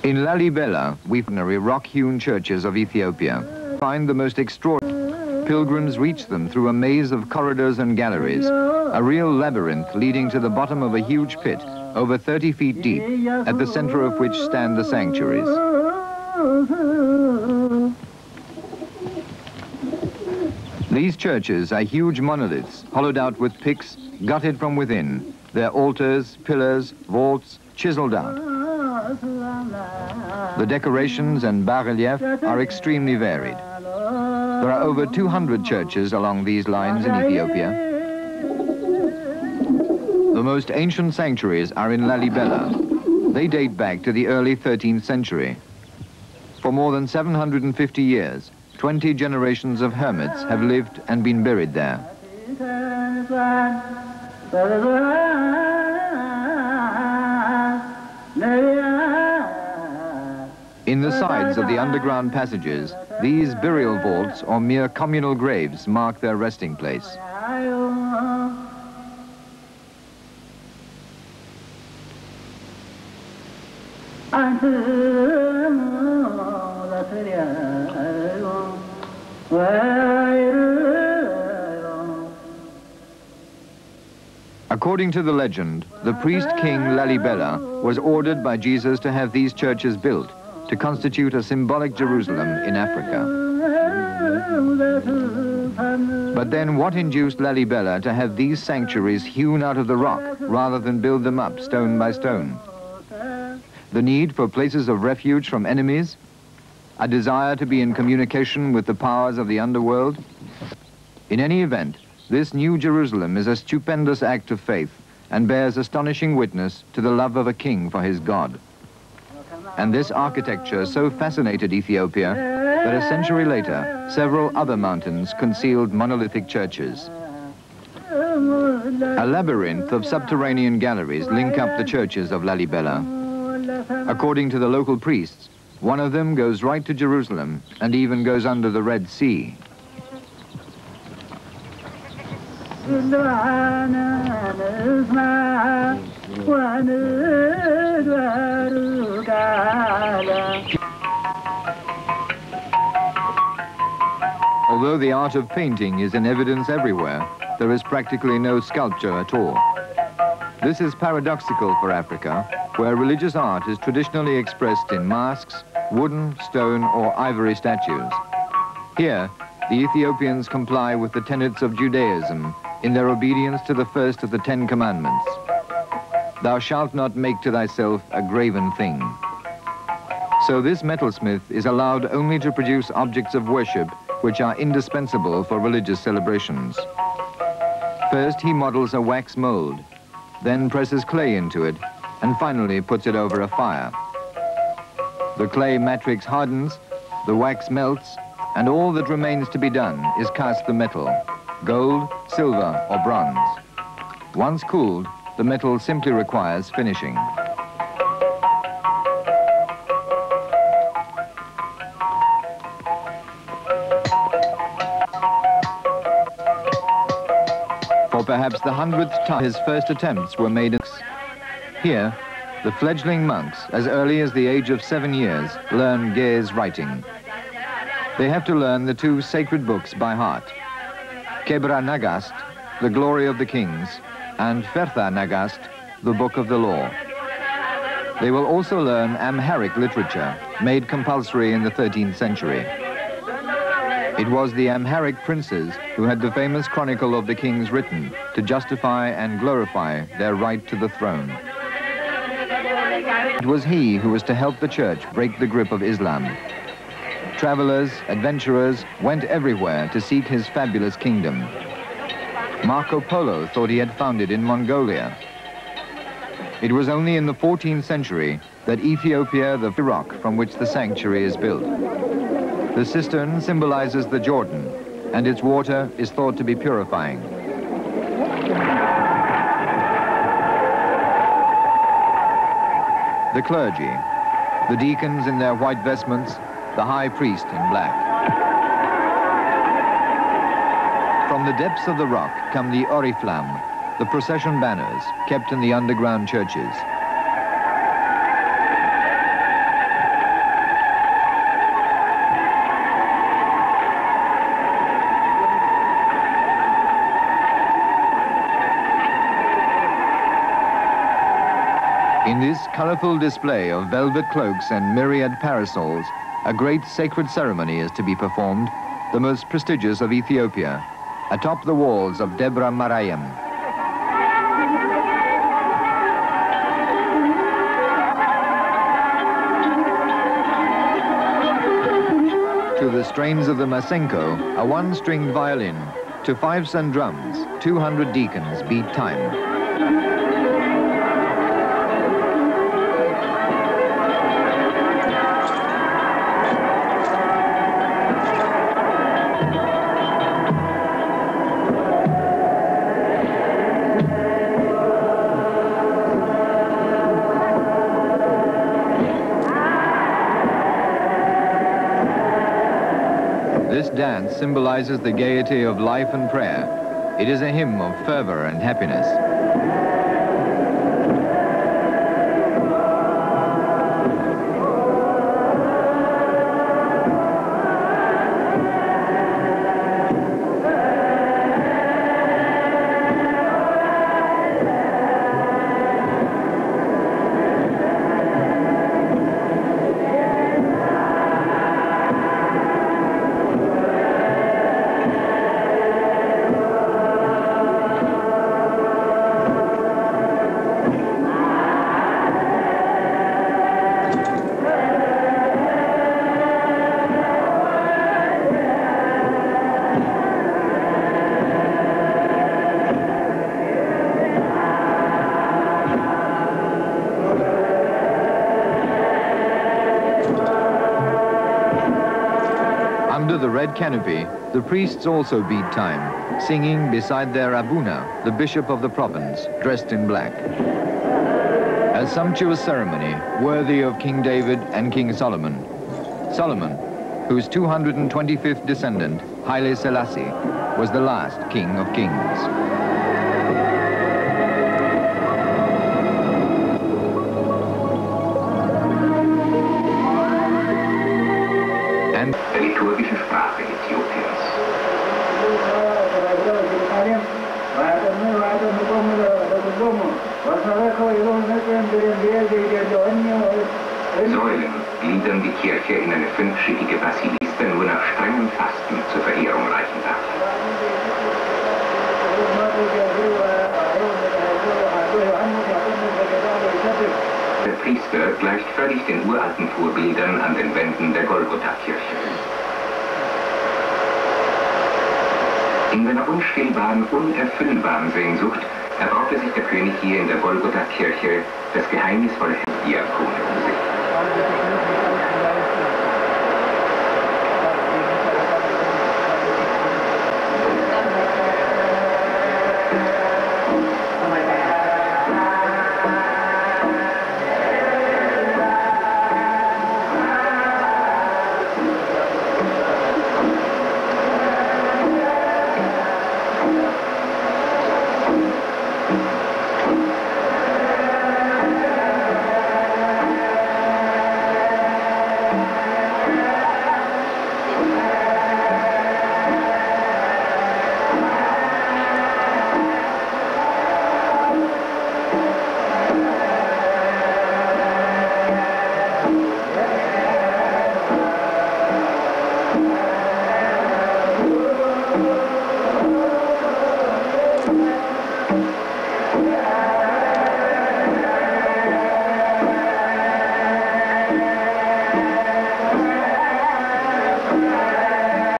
In Lalibela, we find rock-hewn churches of Ethiopia. Find the most extraordinary. Pilgrims reach them through a maze of corridors and galleries, a real labyrinth leading to the bottom of a huge pit, over 30 feet deep, at the center of which stand the sanctuaries. These churches are huge monoliths, hollowed out with picks, gutted from within, their altars, pillars, vaults, chiseled out. The decorations and bas-relief are extremely varied. There are over 200 churches along these lines in Ethiopia. The most ancient sanctuaries are in Lalibela. They date back to the early 13th century. For more than 750 years, 20 generations of hermits have lived and been buried there. In the sides of the underground passages, these burial vaults or mere communal graves mark their resting place. According to the legend, the priest king Lalibela was ordered by Jesus to have these churches built to constitute a symbolic Jerusalem in Africa. But then what induced Lalibela to have these sanctuaries hewn out of the rock rather than build them up stone by stone? The need for places of refuge from enemies? A desire to be in communication with the powers of the underworld? In any event, this new Jerusalem is a stupendous act of faith and bears astonishing witness to the love of a king for his God. And this architecture so fascinated Ethiopia that a century later, several other mountains concealed monolithic churches. A labyrinth of subterranean galleries link up the churches of Lalibela. According to the local priests, one of them goes right to Jerusalem and even goes under the Red Sea. Although the art of painting is in evidence everywhere, there is practically no sculpture at all. This is paradoxical for Africa, where religious art is traditionally expressed in masks, wooden, stone, or ivory statues. Here, the Ethiopians comply with the tenets of Judaism in their obedience to the first of the 10 Commandments. Thou shalt not make to thyself a graven thing. So this metalsmith is allowed only to produce objects of worship which are indispensable for religious celebrations. First, he models a wax mold, then presses clay into it, and finally puts it over a fire. The clay matrix hardens, the wax melts, and all that remains to be done is cast the metal, gold, silver, or bronze. Once cooled, the metal simply requires finishing. For perhaps the 100th time, his first attempts were made in... Here, the fledgling monks, as early as the age of 7 years, learn Ge'ez writing. They have to learn the 2 sacred books by heart. Kebra Nagast, the glory of the kings, and Fertha Nagast, the book of the law. They will also learn Amharic literature, made compulsory in the 13th century. It was the Amharic princes who had the famous chronicle of the kings written to justify and glorify their right to the throne. It was he who was to help the church break the grip of Islam. Travelers, adventurers went everywhere to seek his fabulous kingdom. Marco Polo thought he had found it in Mongolia. It was only in the 14th century that Ethiopia, the rock from which the sanctuary is built. The cistern symbolizes the Jordan, and its water is thought to be purifying. The clergy, the deacons in their white vestments, the high priest in black. From the depths of the rock come the oriflamme, the procession banners kept in the underground churches. In this colorful display of velvet cloaks and myriad parasols, a great sacred ceremony is to be performed, the most prestigious of Ethiopia, atop the walls of Debra Marayam. To the strains of the Masenko, a one-stringed violin, to fifes and drums, 200 deacons beat time. This dance symbolizes the gaiety of life and prayer. It is a hymn of fervor and happiness. Under the red canopy, the priests also beat time, singing beside their Abuna, the bishop of the province, dressed in black. A sumptuous ceremony worthy of King David and King Solomon. Solomon, whose 225th descendant, Haile Selassie, was the last king of kings. Der liturgische Sprache Äthiopiens. Säulen gliedern die Kirche in eine fünfschiffige Basiliste nur nach strengem Fasten zur Verehrung reichen darf. Der Priester gleicht völlig den uralten Vorbildern an den Wänden der Golgotha-Kirche. In seiner unstillbaren, unerfüllbaren Sehnsucht erbaute sich der König hier in der Golgotha-Kirche das geheimnisvolle Diakon um sich.